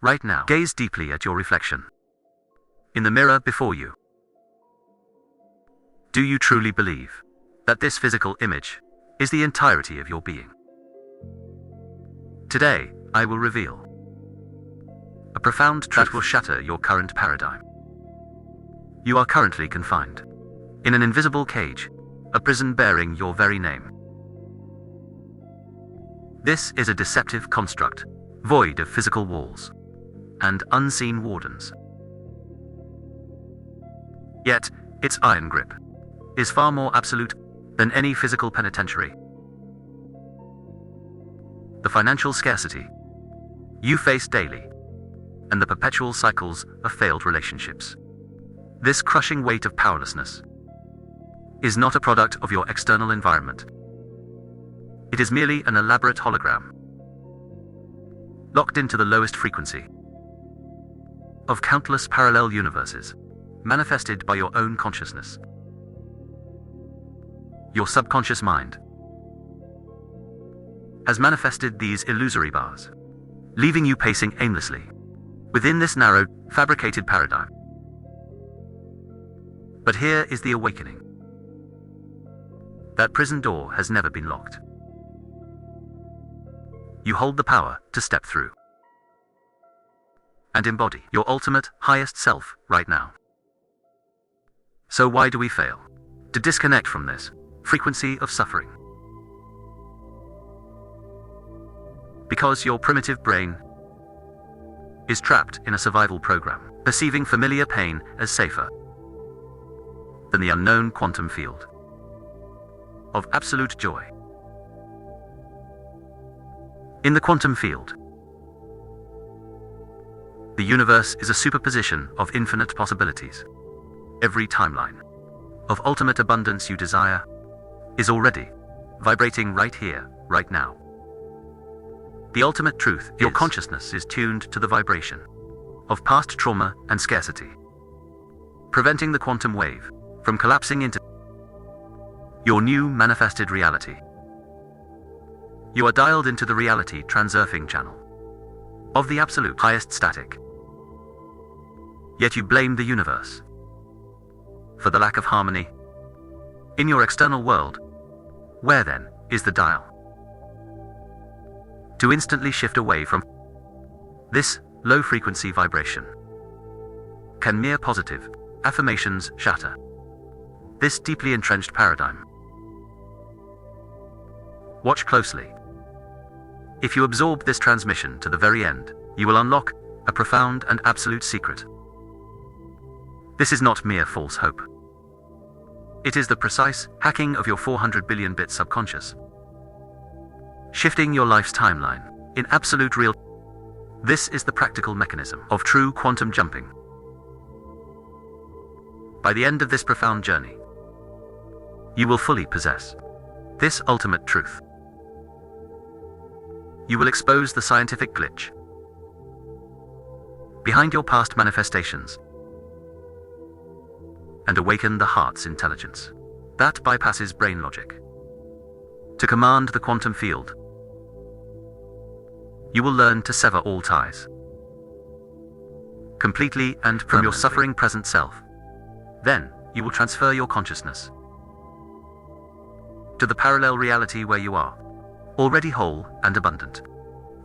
right now. Gaze deeply at your reflection in the mirror before you. Do you truly believe that this physical image is the entirety of your being? Today, I will reveal a profound truth that will shatter your current paradigm. You are currently confined in an invisible cage, a prison bearing your very name. This is a deceptive construct, void of physical walls and unseen wardens. Yet, its iron grip is far more absolute than any physical penitentiary. The financial scarcity you face daily, and the perpetual cycles of failed relationships. This crushing weight of powerlessness is not a product of your external environment. It is merely an elaborate hologram, locked into the lowest frequency of countless parallel universes, manifested by your own consciousness. Your subconscious mind has manifested these illusory bars, leaving you pacing aimlessly within this narrow, fabricated paradigm. But here is the awakening. That prison door has never been locked. You hold the power to step through and embody your ultimate, highest self right now. So why do we fail to disconnect from this frequency of suffering? Because your primitive brain is trapped in a survival program, perceiving familiar pain as safer than the unknown quantum field of absolute joy. In the quantum field, the universe is a superposition of infinite possibilities. Every timeline of ultimate abundance you desire is already vibrating right here, right now. The ultimate truth is your consciousness is tuned to the vibration of past trauma and scarcity, preventing the quantum wave from collapsing into your new manifested reality. You are dialed into the reality transurfing channel of the absolute highest static. Yet you blame the universe for the lack of harmony in your external world. Where then is the dial to instantly shift away from this low-frequency vibration? Can mere positive affirmations shatter this deeply entrenched paradigm? Watch closely. If you absorb this transmission to the very end, you will unlock a profound and absolute secret. This is not mere false hope. It is the precise hacking of your 400 billion bit subconscious, shifting your life's timeline in absolute real. This is the practical mechanism of true quantum jumping. By the end of this profound journey, you will fully possess this ultimate truth. You will expose the scientific glitch behind your past manifestations and awaken the heart's intelligence that bypasses brain logic to command the quantum field. You will learn to sever all ties completely and from your suffering present self. Then, you will transfer your consciousness to the parallel reality where you are already whole and abundant.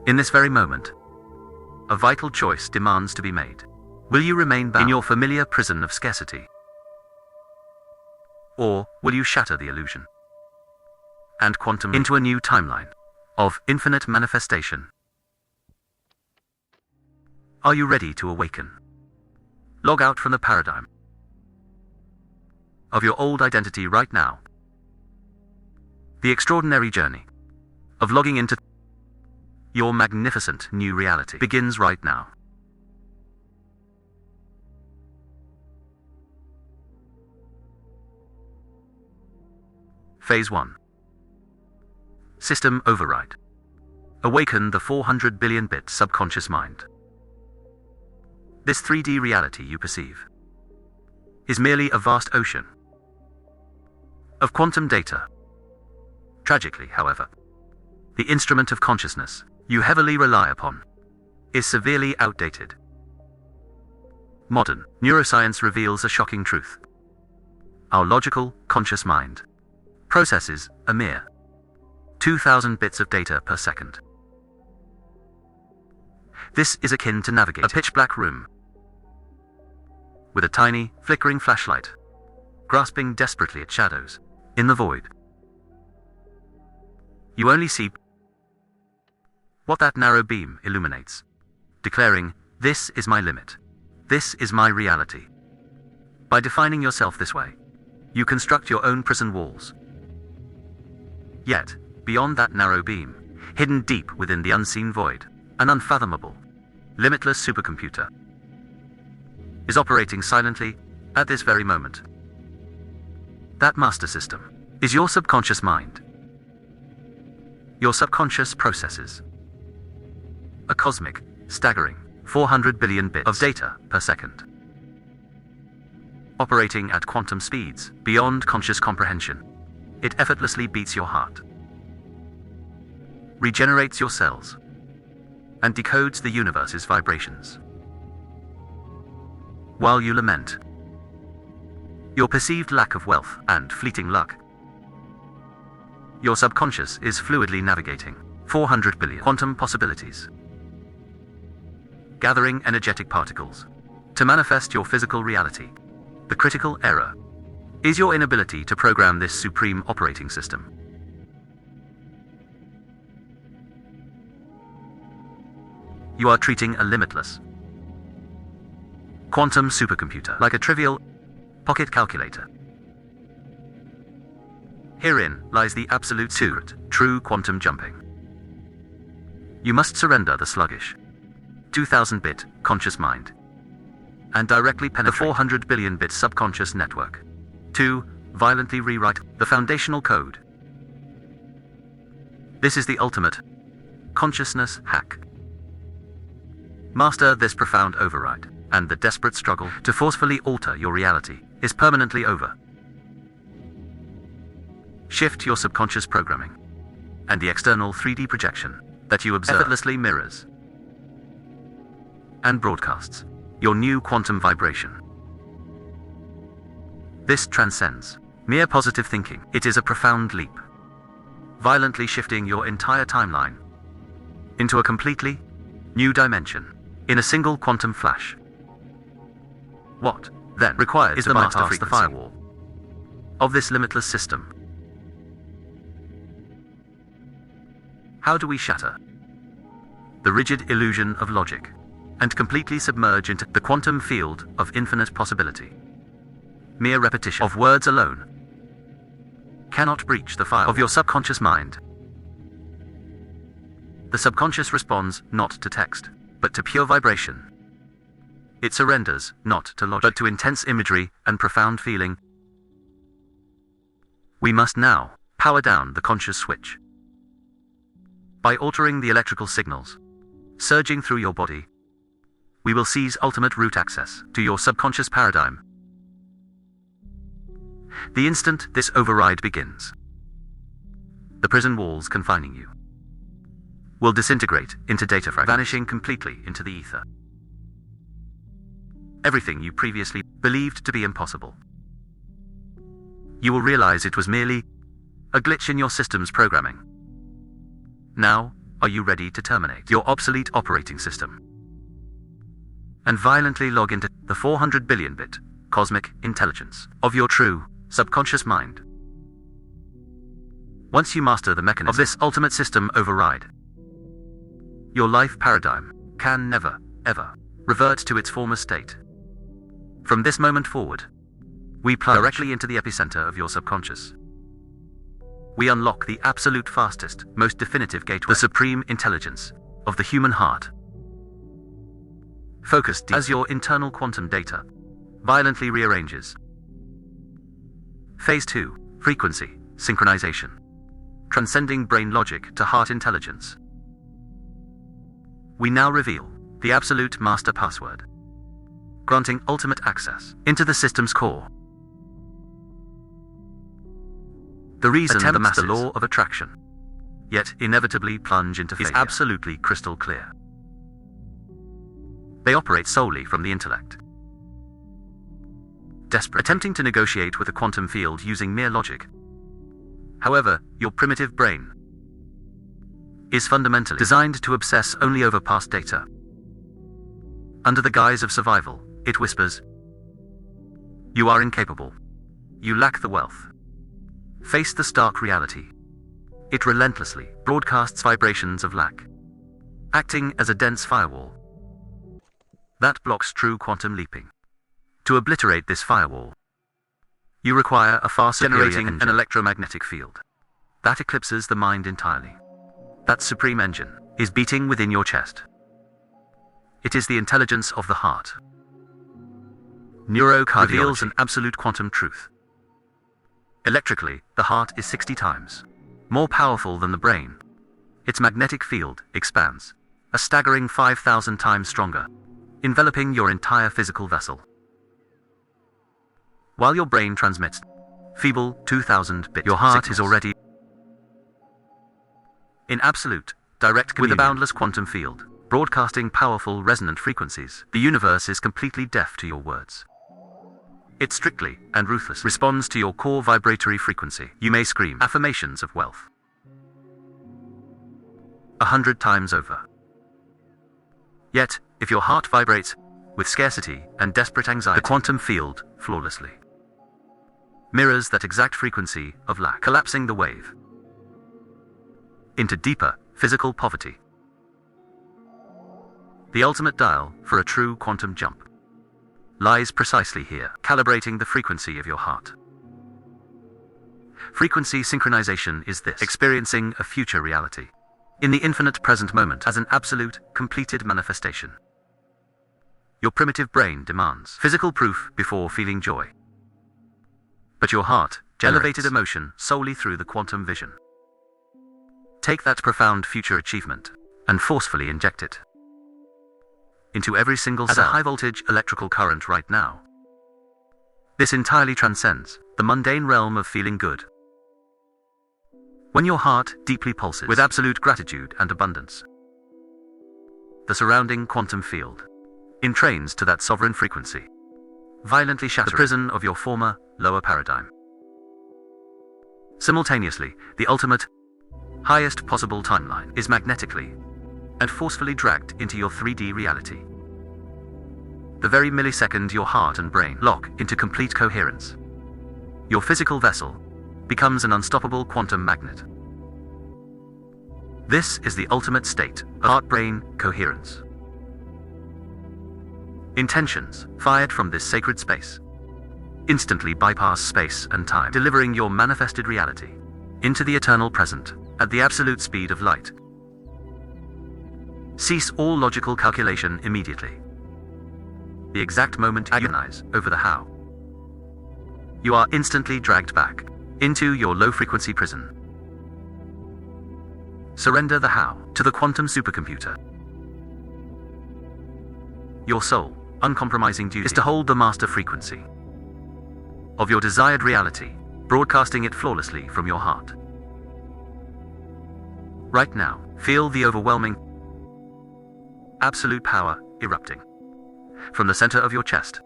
In this very moment, a vital choice demands to be made. Will you remain bound in your familiar prison of scarcity? Or will you shatter the illusion and quantum into a new timeline of infinite manifestation? Are you ready to awaken? Log out from the paradigm of your old identity right now. The extraordinary journey of logging into your magnificent new reality begins right now. Phase 1. System override. Awaken the 400 billion bit subconscious mind. This 3D reality you perceive is merely a vast ocean of quantum data. Tragically, however, the instrument of consciousness you heavily rely upon is severely outdated. Modern neuroscience reveals a shocking truth. Our logical, conscious mind processes a mere 2,000 bits of data per second. This is akin to navigating a pitch-black room with a tiny, flickering flashlight, grasping desperately at shadows in the void. You only see what that narrow beam illuminates, declaring, "This is my limit. This is my reality." By defining yourself this way, you construct your own prison walls. Yet, beyond that narrow beam, hidden deep within the unseen void, an unfathomable, limitless supercomputer is operating silently at this very moment. That master system is your subconscious mind. Your subconscious processes a cosmic, staggering 400 billion bits of data per second. Operating at quantum speeds beyond conscious comprehension, it effortlessly beats your heart, regenerates your cells, and decodes the universe's vibrations. While you lament your perceived lack of wealth and fleeting luck, your subconscious is fluidly navigating 400 billion quantum possibilities, gathering energetic particles to manifest your physical reality. The critical error is your inability to program this supreme operating system. You are treating a limitless quantum supercomputer like a trivial pocket calculator. Herein lies the absolute secret, true quantum jumping. You must surrender the sluggish 2,000-bit conscious mind and directly penetrate the 400 billion-bit subconscious network to violently rewrite the foundational code. This is the ultimate consciousness hack. Master this profound override, and the desperate struggle to forcefully alter your reality is permanently over. Shift your subconscious programming, and the external 3D projection that you observe effortlessly mirrors and broadcasts your new quantum vibration. This transcends mere positive thinking. It is a profound leap, violently shifting your entire timeline into a completely new dimension in a single quantum flash. What, then, requires is to bypass the firewall of this limitless system. How do we shatter the rigid illusion of logic and completely submerge into the quantum field of infinite possibility? Mere repetition of words alone cannot breach the firewall of your subconscious mind. The subconscious responds not to text, but to pure vibration. It surrenders not to logic, but to intense imagery and profound feeling. We must now power down the conscious switch. By altering the electrical signals surging through your body, we will seize ultimate root access to your subconscious paradigm. The instant this override begins, the prison walls confining you will disintegrate into data fragments, vanishing completely into the ether. Everything you previously believed to be impossible, you will realize it was merely a glitch in your system's programming. Now, are you ready to terminate your obsolete operating system and violently log into the 400 billion-bit cosmic intelligence of your true subconscious mind? Once you master the mechanism of this ultimate system override, your life paradigm can never, ever revert to its former state. From this moment forward, we plunge directly into the epicenter of your subconscious. We unlock the absolute fastest, most definitive gateway, the supreme intelligence of the human heart. Focus deep as your internal quantum data violently rearranges. Phase 2, frequency synchronization, transcending brain logic to heart intelligence. We now reveal the absolute master password, granting ultimate access into the system's core. The reason the masses, the law of attraction, yet inevitably plunge into failure, is absolutely crystal clear. They operate solely from the intellect. Attempting to negotiate with a quantum field using mere logic. However, your primitive brain is fundamentally designed to obsess only over past data. Under the guise of survival, it whispers, "You are incapable. You lack the wealth. Face the stark reality." It relentlessly broadcasts vibrations of lack, acting as a dense firewall that blocks true quantum leaping. To obliterate this firewall, you require a far superior engine, an electromagnetic field that eclipses the mind entirely. That supreme engine is beating within your chest. It is the intelligence of the heart. Neurocardiology reveals an absolute quantum truth. Electrically, the heart is 60 times more powerful than the brain. Its magnetic field expands, a staggering 5,000 times stronger, enveloping your entire physical vessel. While your brain transmits feeble 2,000-bit your heart signals is already in absolute, direct communion with a boundless quantum field, broadcasting powerful resonant frequencies. The universe is completely deaf to your words. It strictly and ruthlessly responds to your core vibratory frequency. You may scream affirmations of wealth 100 times over. Yet, if your heart vibrates with scarcity and desperate anxiety, the quantum field flawlessly mirrors that exact frequency of lack, collapsing the wave into deeper physical poverty. The ultimate dial for a true quantum jump lies precisely here, calibrating the frequency of your heart. Frequency synchronization is this: experiencing a future reality in the infinite present moment as an absolute, completed manifestation. Your primitive brain demands physical proof before feeling joy. But your heart generates elevated emotion solely through the quantum vision. Take that profound future achievement and forcefully inject it into every single cell as a high-voltage electrical current right now. This entirely transcends the mundane realm of feeling good. When your heart deeply pulses with absolute gratitude and abundance, the surrounding quantum field entrains to that sovereign frequency, violently shattering the prison of your former, lower paradigm. Simultaneously, the ultimate, highest possible timeline is magnetically and forcefully dragged into your 3D reality. The very millisecond your heart and brain lock into complete coherence, your physical vessel becomes an unstoppable quantum magnet. This is the ultimate state of heart-brain coherence. Intentions fired from this sacred space instantly bypass space and time, delivering your manifested reality into the eternal present at the absolute speed of light. Cease all logical calculation immediately. The exact moment you agonize over the how, you are instantly dragged back into your low-frequency prison. Surrender the how to the quantum supercomputer. Your sole, uncompromising duty is to hold the master frequency of your desired reality, broadcasting it flawlessly from your heart. Right now, feel the overwhelming, absolute power erupting from the center of your chest.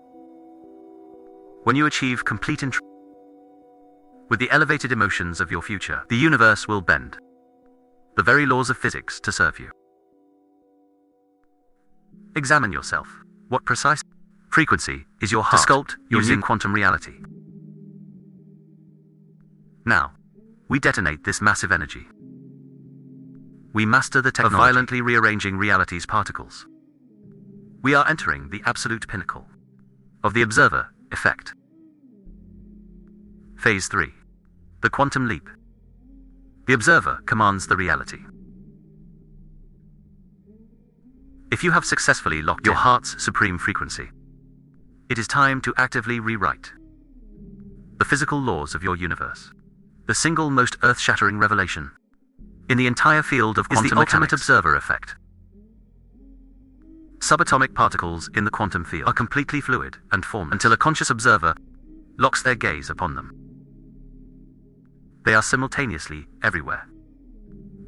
When you achieve complete with the elevated emotions of your future, the universe will bend the very laws of physics to serve you. Examine yourself. What precise frequency is your heart to sculpt your new quantum reality? Now, we detonate this massive energy. We master the technology of violently rearranging reality's particles. We are entering the absolute pinnacle of the observer effect. Phase 3. The quantum leap. The observer commands the reality. If you have successfully locked your heart's supreme frequency, it is time to actively rewrite the physical laws of your universe. The single most earth-shattering revelation in the entire field of quantum mechanics is the ultimate observer effect. Subatomic particles in the quantum field are completely fluid and formless until a conscious observer locks their gaze upon them. They are simultaneously everywhere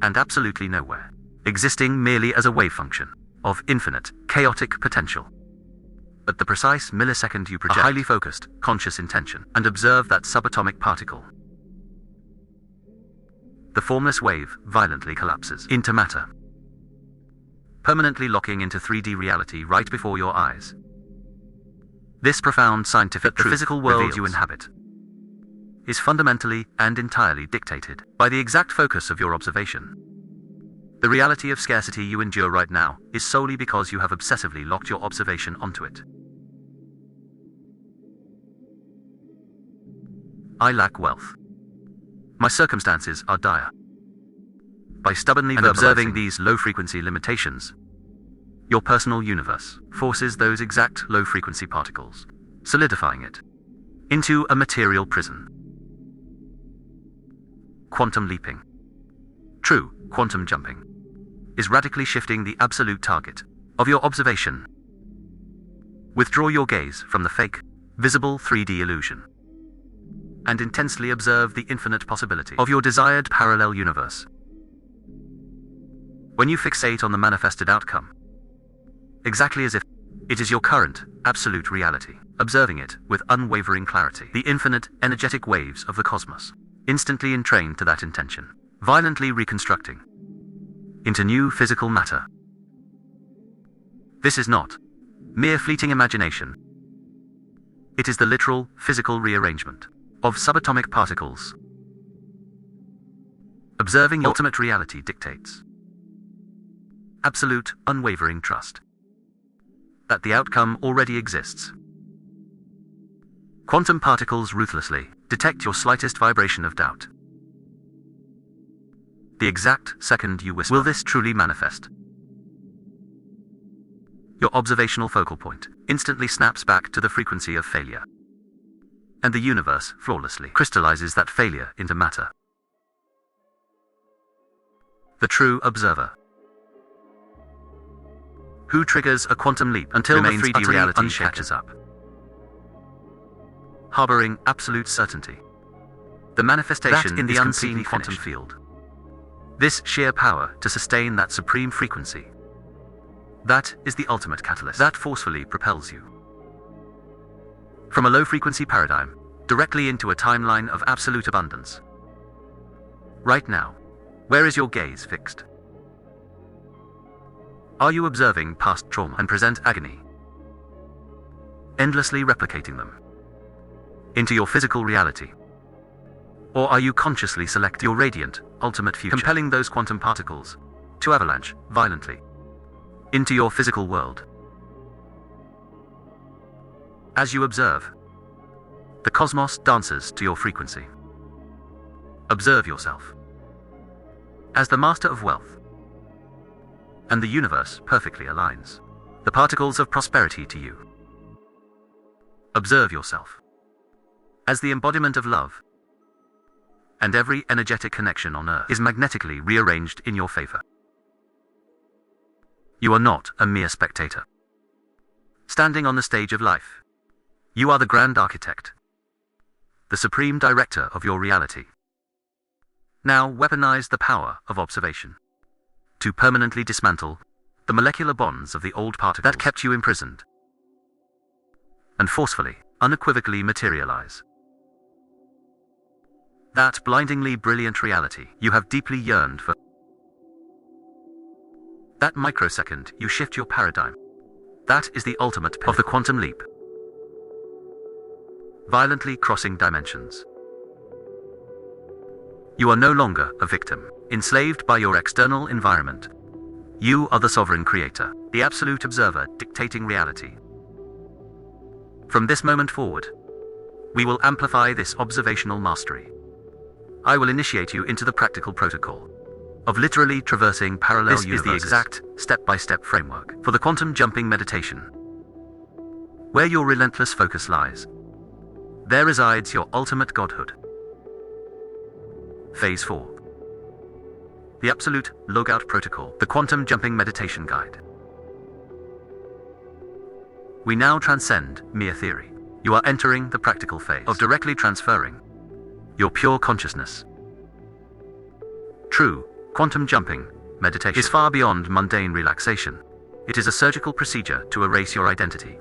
and absolutely nowhere, existing merely as a wave function of infinite chaotic potential. At the precise millisecond you project a highly focused, conscious intention and observe that subatomic particle, the formless wave violently collapses into matter, permanently locking into 3D reality right before your eyes. This profound scientific truth, the physical world you inhabit, is fundamentally and entirely dictated by the exact focus of your observation. The reality of scarcity you endure right now is solely because you have obsessively locked your observation onto it. I lack wealth. My circumstances are dire. By stubbornly observing these low-frequency limitations, your personal universe forces those exact low-frequency particles, solidifying it into a material prison. Quantum leaping, true quantum jumping, is radically shifting the absolute target of your observation. Withdraw your gaze from the fake, visible 3D illusion, and intensely observe the infinite possibility of your desired parallel universe. When you fixate on the manifested outcome, exactly as if it is your current, absolute reality, observing it with unwavering clarity, the infinite, energetic waves of the cosmos, instantly entrained to that intention, violently reconstructing into new physical matter. This is not mere fleeting imagination. It is the literal, physical rearrangement of subatomic particles. Observing your ultimate reality dictates absolute, unwavering trust that the outcome already exists. Quantum particles ruthlessly detect your slightest vibration of doubt. The exact second you whisper, "Will this truly manifest?" your observational focal point instantly snaps back to the frequency of failure, and the universe flawlessly crystallizes that failure into matter. The true observer, who triggers a quantum leap until the 3D reality catches up, harboring absolute certainty. The manifestation in the unseen quantum field. This sheer power to sustain that supreme frequency. That is the ultimate catalyst that forcefully propels you from a low-frequency paradigm directly into a timeline of absolute abundance. Right now, where is your gaze fixed? Are you observing past trauma and present agony, endlessly replicating them into your physical reality? Or are you consciously selecting your radiant, ultimate future, compelling those quantum particles to avalanche violently into your physical world? As you observe, the cosmos dances to your frequency. Observe yourself as the master of wealth, and the universe perfectly aligns the particles of prosperity to you. Observe yourself as the embodiment of love, and every energetic connection on Earth is magnetically rearranged in your favor. You are not a mere spectator standing on the stage of life. You are the grand architect, the supreme director of your reality. Now weaponize the power of observation to permanently dismantle the molecular bonds of the old particles that kept you imprisoned, and forcefully, unequivocally materialize that blindingly brilliant reality you have deeply yearned for. That microsecond you shift your paradigm. That is the ultimate of the quantum leap, violently crossing dimensions. You are no longer a victim, enslaved by your external environment. You are the sovereign creator, the absolute observer dictating reality. From this moment forward, we will amplify this observational mastery. I will initiate you into the practical protocol of literally traversing parallel universes. This is the exact step-by-step framework for the quantum jumping meditation. Where your relentless focus lies, there resides your ultimate godhood. Phase 4. The Absolute Logout Protocol, the Quantum Jumping Meditation Guide. We now transcend mere theory. You are entering the practical phase of directly transferring your pure consciousness. True quantum jumping meditation is far beyond mundane relaxation. It is a surgical procedure to erase your identity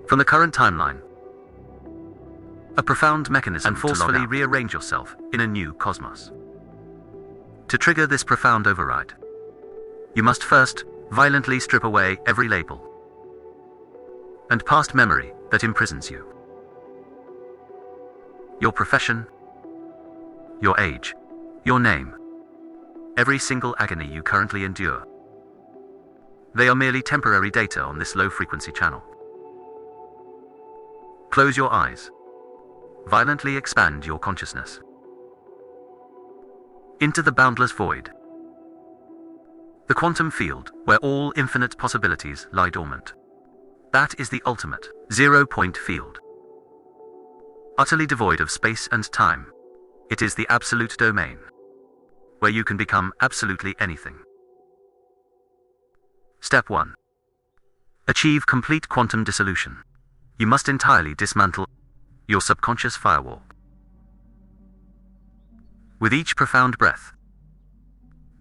from the current timeline. A profound mechanism and forcefully rearrange yourself in a new cosmos. To trigger this profound override, you must first violently strip away every label and past memory that imprisons you. Your profession, your age, your name, every single agony you currently endure. They are merely temporary data on this low-frequency channel. Close your eyes. Violently expand your consciousness into the boundless void, the quantum field where all infinite possibilities lie dormant. That is the ultimate, zero-point field. Utterly devoid of space and time, it is the absolute domain, where you can become absolutely anything. Step 1. Achieve complete quantum dissolution. You must entirely dismantle your subconscious firewall. With each profound breath,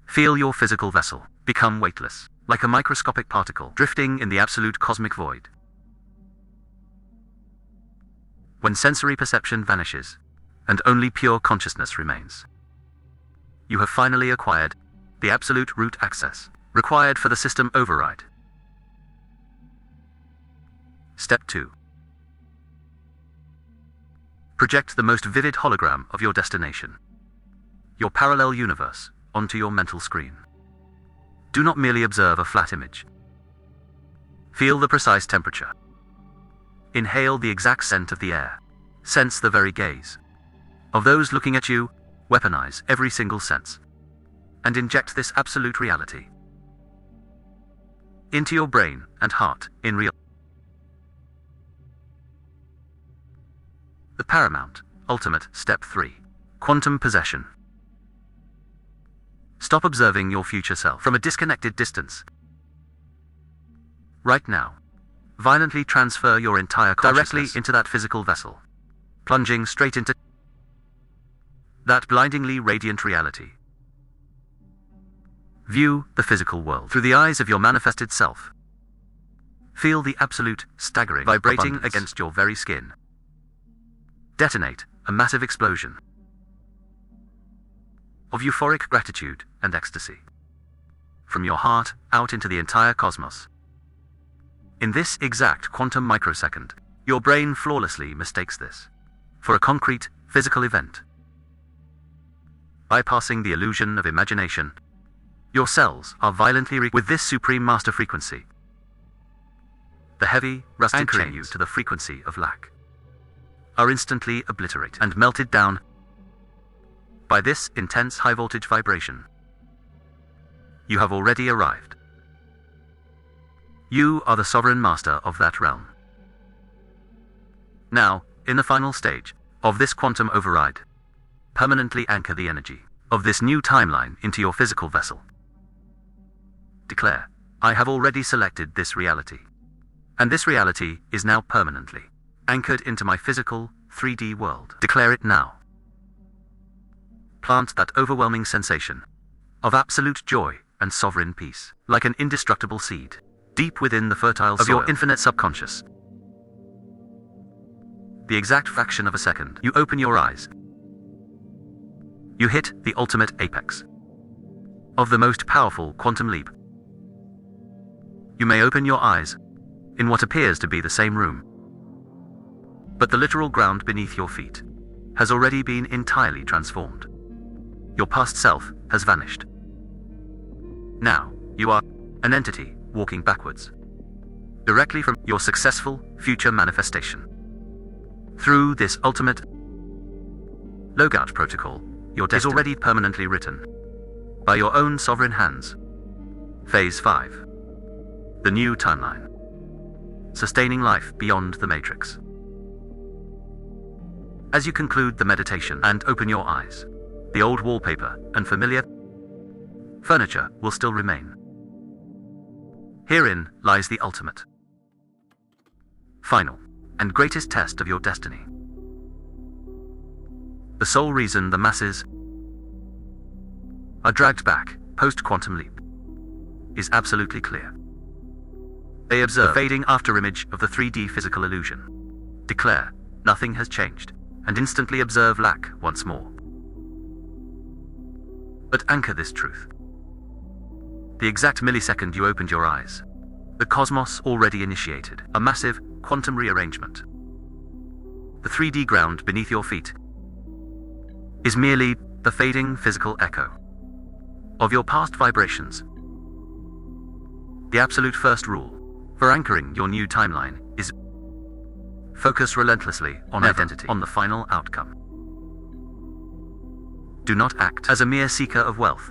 feel your physical vessel become weightless, like a microscopic particle drifting in the absolute cosmic void. When sensory perception vanishes, and only pure consciousness remains, you have finally acquired the absolute root access required for the system override. Step 2. Project the most vivid hologram of your destination, your parallel universe, onto your mental screen. Do not merely observe a flat image. Feel the precise temperature. Inhale the exact scent of the air. Sense the very gaze of those looking at you. Weaponize every single sense, and inject this absolute reality into your brain and heart in real. The paramount, ultimate, step 3. Quantum possession. Stop observing your future self from a disconnected distance. Right now, violently transfer your entire consciousness directly into that physical vessel, plunging straight into that blindingly radiant reality. View the physical world through the eyes of your manifested self. Feel the absolute, staggering, vibrating abundance against your very skin. Detonate a massive explosion of euphoric gratitude and ecstasy from your heart out into the entire cosmos. In this exact quantum microsecond, your brain flawlessly mistakes this for a concrete, physical event. Bypassing the illusion of imagination, your cells are violently with this supreme master frequency. The heavy, rusted anchoring you to the frequency of lack are instantly obliterated and melted down by this intense high-voltage vibration. You have already arrived. You are the sovereign master of that realm. Now, in the final stage of this quantum override, permanently anchor the energy of this new timeline into your physical vessel. Declare, I have already selected this reality, and this reality is now permanently anchored into my physical, 3D world. Declare it now. Plant that overwhelming sensation of absolute joy and sovereign peace, like an indestructible seed, deep within the fertile soil of your infinite subconscious. The exact fraction of a second you open your eyes, you hit the ultimate apex of the most powerful quantum leap. You may open your eyes in what appears to be the same room, but the literal ground beneath your feet has already been entirely transformed. Your past self has vanished. Now, you are an entity walking backwards, directly from your successful future manifestation. Through this ultimate logout protocol, your destiny is already permanently written by your own sovereign hands. Phase 5. The new timeline. Sustaining life beyond the matrix. As you conclude the meditation and open your eyes, the old wallpaper and familiar furniture will still remain. Herein lies the ultimate, final, and greatest test of your destiny. The sole reason the masses are dragged back post-quantum leap is absolutely clear. They observe the fading afterimage of the 3D physical illusion, declare nothing has changed, and instantly observe lack once more. But anchor this truth. The exact millisecond you opened your eyes, the cosmos already initiated a massive quantum rearrangement. The 3D ground beneath your feet is merely the fading physical echo of your past vibrations. The absolute first rule for anchoring your new timeline is focus relentlessly on identity, on the final outcome. Do not act as a mere seeker of wealth.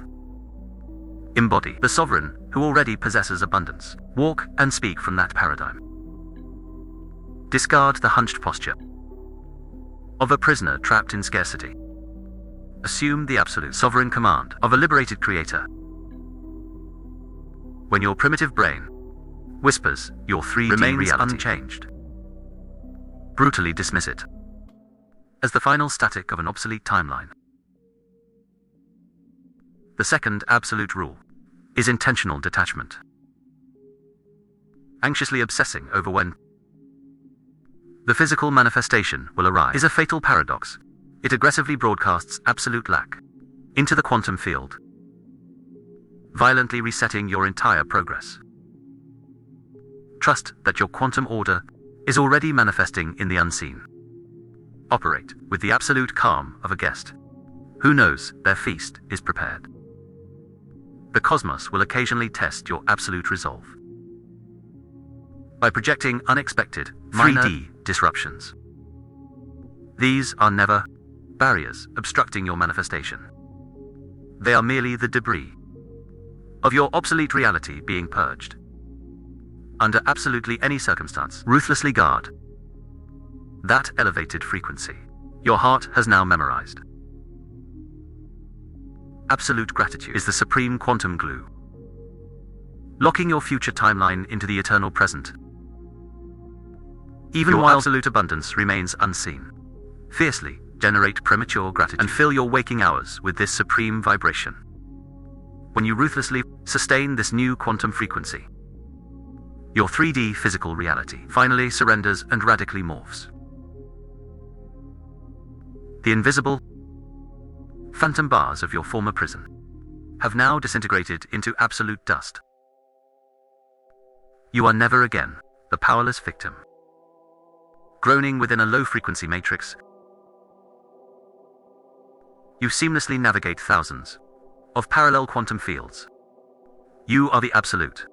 Embody the sovereign who already possesses abundance. Walk and speak from that paradigm. Discard the hunched posture of a prisoner trapped in scarcity. Assume the absolute sovereign command of a liberated creator. When your primitive brain whispers your 3D remains reality unchanged, brutally dismiss it as the final static of an obsolete timeline. The second absolute rule is intentional detachment. Anxiously obsessing over when the physical manifestation will arrive is a fatal paradox. It aggressively broadcasts absolute lack into the quantum field, violently resetting your entire progress. Trust that your quantum order is already manifesting in the unseen. Operate with the absolute calm of a guest who knows their feast is prepared. The cosmos will occasionally test your absolute resolve by projecting unexpected 3D disruptions. These are never barriers obstructing your manifestation. They are merely the debris of your obsolete reality being purged. Under absolutely any circumstance, ruthlessly guard that elevated frequency your heart has now memorized. Absolute gratitude is the supreme quantum glue, locking your future timeline into the eternal present. Even while absolute abundance remains unseen, fiercely generate premature gratitude and fill your waking hours with this supreme vibration. When you ruthlessly sustain this new quantum frequency, your 3D physical reality finally surrenders and radically morphs. The invisible phantom bars of your former prison have now disintegrated into absolute dust. You are never again the powerless victim, groaning within a low-frequency matrix. You seamlessly navigate thousands of parallel quantum fields. You are the absolute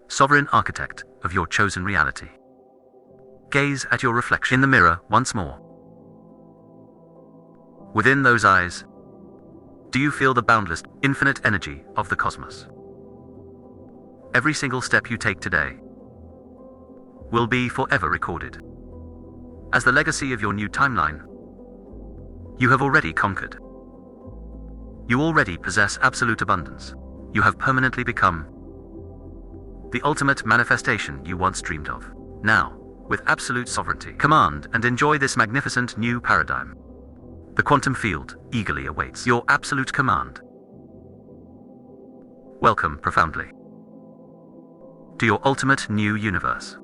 sovereign architect of your chosen reality. Gaze at your reflection in the mirror once more. Within those eyes, do you feel the boundless, infinite energy of the cosmos? Every single step you take today will be forever recorded as the legacy of your new timeline. You have already conquered. You already possess absolute abundance. You have permanently become the ultimate manifestation you once dreamed of. Now, with absolute sovereignty, command and enjoy this magnificent new paradigm. The quantum field eagerly awaits your absolute command. Welcome profoundly to your ultimate new universe.